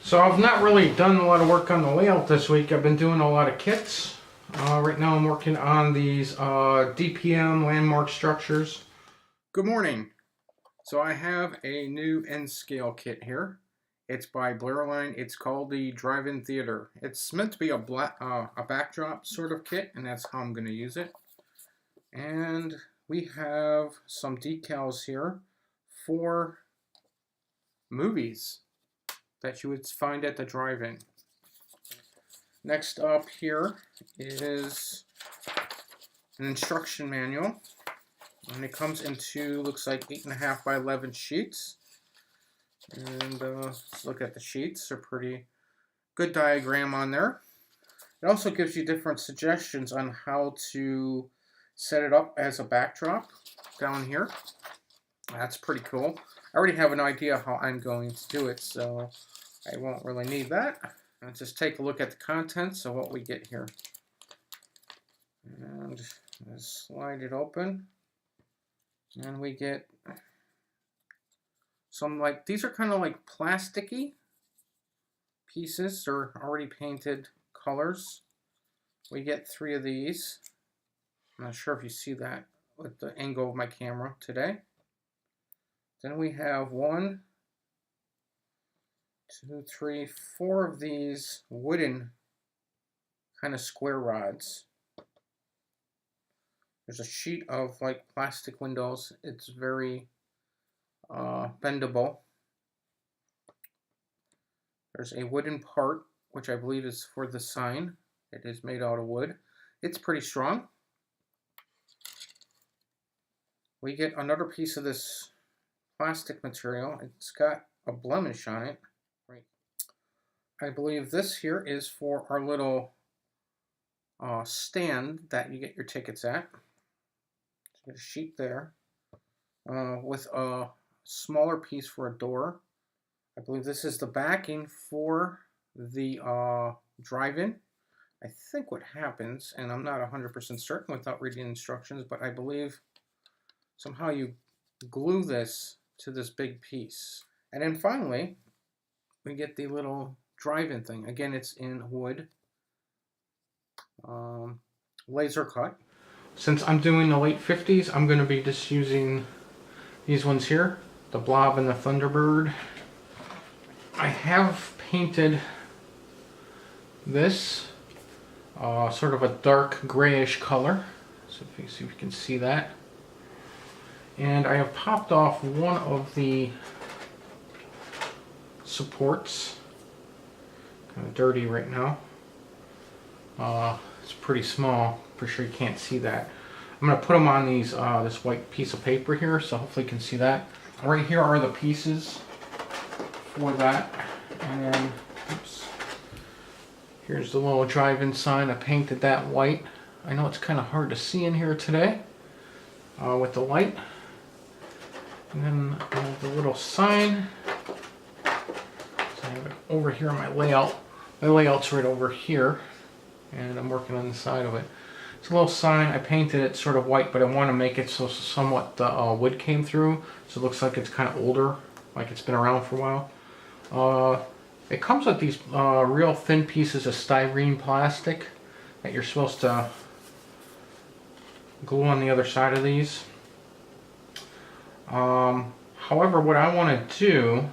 So I've not really done a lot of work on the layout this week. I've been doing a lot of kits. Right now I'm working on these DPM landmark structures. Good morning. So I have a new N-scale kit here. It's by Blair Line. It's called the Drive-In Theater. It's meant to be a backdrop sort of kit, and that's how I'm going to use it. And we have some decals here for movies that you would find at the drive-in. Next up here is an instruction manual, and it comes into, looks like 8.5 by 11 sheets. And let's look at the sheets. They're pretty good diagram on there. It also gives you different suggestions on how to set it up as a backdrop down here. That's pretty cool. I already have an idea how I'm going to do it, so I won't really need that. Let's just take a look at the contents of what we get here. And let's slide it open. And we get some, like, these are kind of like plasticky pieces. They're already painted colors. We get 3 of these. I'm not sure if you see that with the angle of my camera today. Then we have 1, 2, 3, 4 of these wooden kind of square rods. There's a sheet of like plastic windows. It's very bendable. There's a wooden part, which I believe is for the sign. It is made out of wood. It's pretty strong. We get another piece of this plastic material. It's got a blemish on it. Right. I believe this here is for our little stand that you get your tickets at. So get a sheet there with a smaller piece for a door. I believe this is the backing for the drive-in. I think what happens, and I'm not 100% certain without reading instructions, but I believe somehow you glue this to this big piece. And then finally, we get the little drive-in thing. Again, it's in wood, laser cut. Since I'm doing the late 50s, I'm going to be just using these ones here, the Blob and the Thunderbird. I have painted this sort of a dark grayish color, so if you see if you can see that. And I have popped off one of the supports. Kind of dirty right now. It's pretty small. Pretty sure you can't see that. I'm going to put them on these this white piece of paper here, so hopefully you can see that. Right here are the pieces for that. And then, oops, here's the little drive-in sign. I painted that white. I know it's kind of hard to see in here today with the light. And then I have the little sign. So I have it over here on my layout. My layout's right over here, and I'm working on the side of it. It's a little sign. I painted it sort of white, but I want to make it so somewhat the wood came through, so it looks like it's kind of older, like it's been around for a while. It comes with these real thin pieces of styrene plastic that you're supposed to glue on the other side of these. However, what I want to do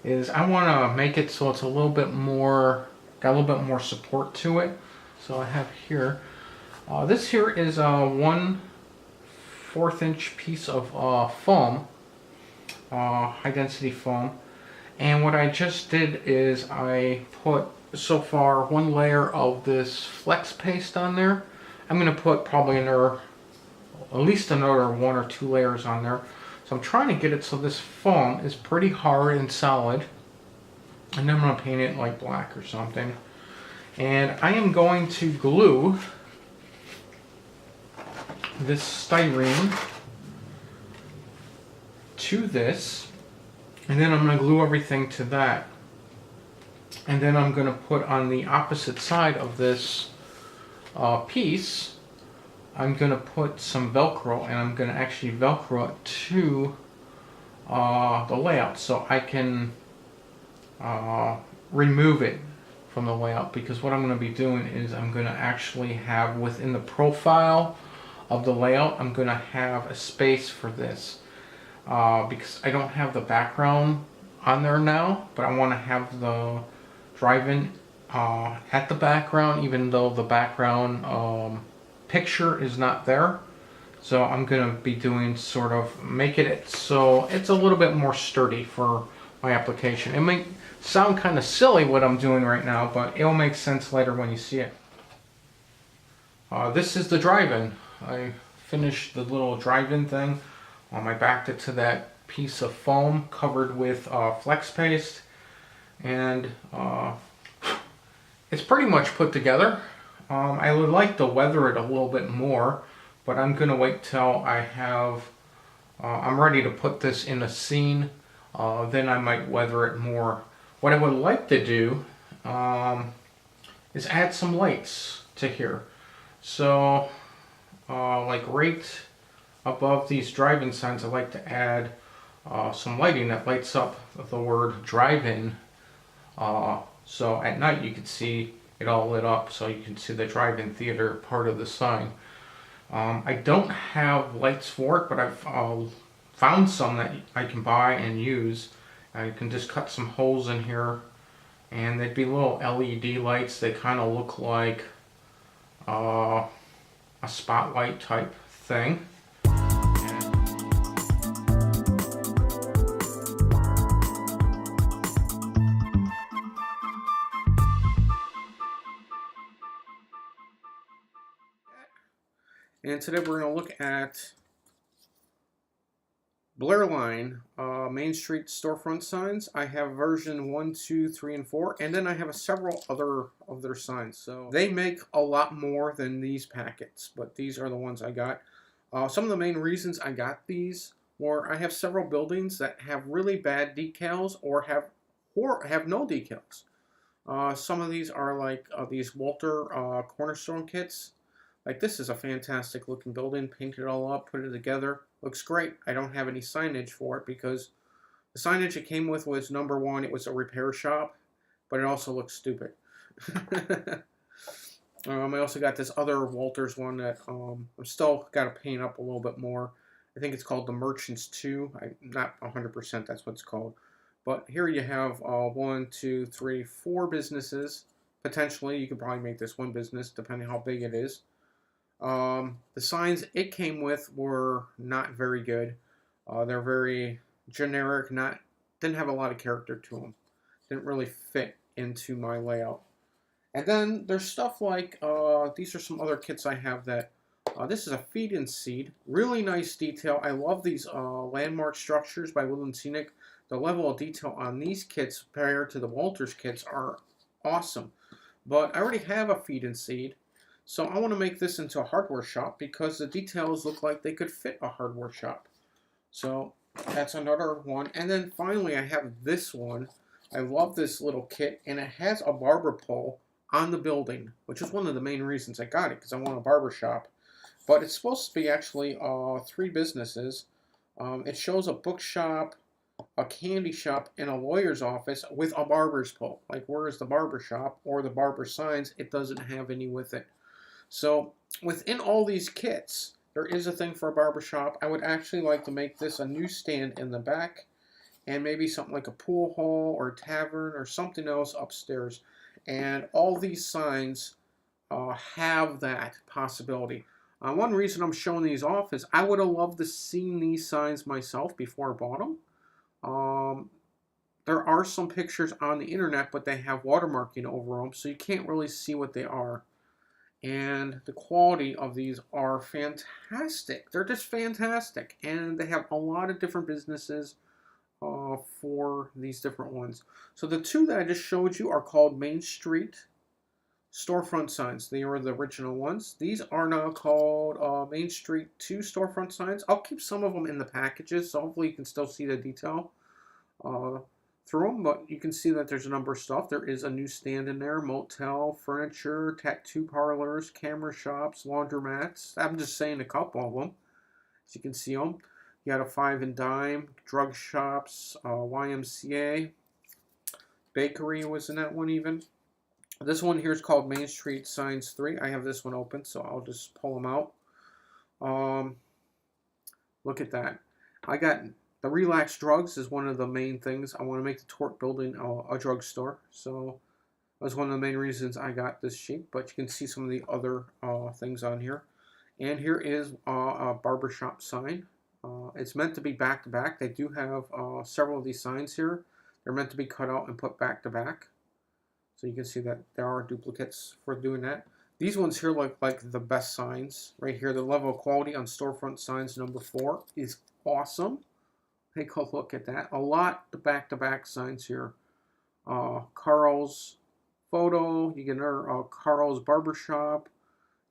is I want to make it so it's a little bit more, got a little bit more support to it. So I have here, this here is a 1/4 inch piece of foam, high density foam. And what I just did is I put so far 1 layer of this flex paste on there. I'm going to put probably another, at least another 1 or 2 layers on there. So I'm trying to get it so this foam is pretty hard and solid. And then I'm going to paint it like black or something. And I am going to glue this styrene to this. And then I'm going to glue everything to that. And then I'm going to put on the opposite side of this piece, I'm going to put some Velcro, and I'm going to actually Velcro it to the layout so I can remove it from the layout, because what I'm going to be doing is I'm going to actually have within the profile of the layout, I'm going to have a space for this because I don't have the background on there now, but I want to have the drive-in at the background, even though the background picture is not there. So I'm going to be doing sort of making it so it's a little bit more sturdy for my application. It may sound kind of silly what I'm doing right now, but it'll make sense later when you see it. This is the drive-in. I finished the little drive-in thing. I backed it to that piece of foam covered with flex paste, and it's pretty much put together. I would like to weather it a little bit more, but I'm going to wait till I have, I'm ready to put this in a scene. Then I might weather it more. What I would like to do is add some lights to here. So, like right above these drive-in signs, I like to add some lighting that lights up the word drive-in. So at night you can see it all lit up, so you can see the drive-in theater part of the sign. I don't have lights for it, but I've found some that I can buy and use. You can just cut some holes in here, and they'd be little LED lights. They kind of look like a spotlight type thing. And today we're going to look at Blair Line, Main Street Storefront Signs. I have version 1, 2, 3, and 4, and then I have several other of their signs. So they make a lot more than these packets, but these are the ones I got. Some of the main reasons I got these were I have several buildings that have really bad decals or have no decals. Some of these are like these Walthers Cornerstone kits. Like, this is a fantastic looking building, painted it all up, put it together. Looks great. I don't have any signage for it because the signage it came with was, number one, it was a repair shop, but it also looks stupid. I also got this other Walthers one that I'm still got to paint up a little bit more. I think it's called the Merchants 2. I'm not 100% that's what it's called. But here you have 1, 2, 3, 4 businesses. Potentially, you could probably make this one business, depending how big it is. The signs it came with were not very good. They're very generic, didn't have a lot of character to them. Didn't really fit into my layout. And then there's stuff like, these are some other kits I have that, this is a feed and seed. Really nice detail. I love these landmark structures by Woodland Scenics. The level of detail on these kits compared to the Walthers kits are awesome. But I already have a feed and seed. So I want to make this into a hardware shop because the details look like they could fit a hardware shop. So that's another one. And then finally I have this one. I love this little kit, and it has a barber pole on the building, which is one of the main reasons I got it, because I want a barber shop. But it's supposed to be actually 3 businesses. It shows a bookshop, a candy shop, and a lawyer's office with a barber's pole. Like, where is the barber shop or the barber signs? It doesn't have any with it. So within all these kits, there is a thing for a barbershop. I would actually like to make this a newsstand in the back, and maybe something like a pool hall or a tavern or something else upstairs. And all these signs have that possibility. One reason I'm showing these off is I would have loved to see these signs myself before I bought them. There are some pictures on the internet, but they have watermarking over them, so you can't really see what they are. And the quality of these are fantastic. They're just fantastic. And they have a lot of different businesses for these different ones. So the 2 that I just showed you are called Main Street Storefront Signs. They are the original ones. These are now called Main Street 2 Storefront Signs. I'll keep some of them in the packages, so hopefully you can still see the detail through them, but you can see that there's a number of stuff. There is a newsstand in there, motel, furniture, tattoo parlors, camera shops, laundromats. I'm just saying a couple of them, as you can see them. You got a 5 and dime, drug shops, YMCA, Bakery was in that one even. This one here is called Main Street Signs 3. I have this one open, so I'll just pull them out. Look at that. I got the Relax Drugs is one of the main things. I want to make the Torque building a drugstore. So that was one of the main reasons I got this shape. But you can see some of the other things on here. And here is a barbershop sign. It's meant to be back to back. They do have several of these signs here. They're meant to be cut out and put back to back. So you can see that there are duplicates for doing that. These ones here look like the best signs. Right here, the level of quality on Storefront Signs number 4 is awesome. Take a look at that. A lot of back-to-back signs here. Carl's Photo. You get Carl's Barbershop.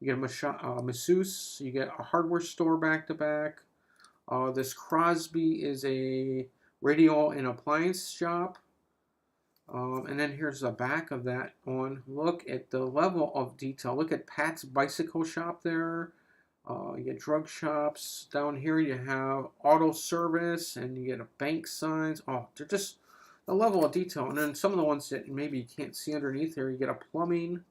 You get a masseuse. You get a hardware store back-to-back. This Crosby is a radio and appliance shop. And then here's the back of that one. Look at the level of detail. Look at Pat's Bicycle Shop there. You get drug shops. Down here you have auto service and you get a bank signs. Oh, they're just the level of detail. And then some of the ones that maybe you can't see underneath here, you get a plumbing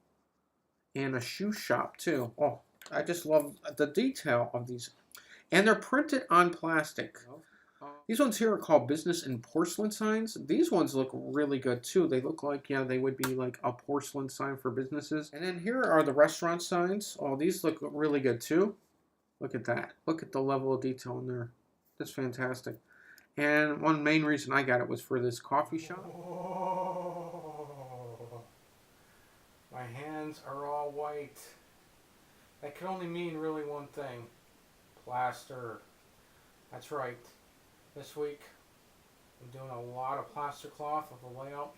and a shoe shop too. Oh, I just love the detail of these. And they're printed on plastic. These ones here are called business and porcelain signs. These ones look really good too. They look like, yeah, they would be like a porcelain sign for businesses. And then here are the restaurant signs. Oh, these look really good too. Look at that. Look at the level of detail in there. That's fantastic. And one main reason I got it was for this coffee shop. Oh, my hands are all white. That could only mean really one thing. Plaster. That's right. This week, I'm doing a lot of plaster cloth with the layout.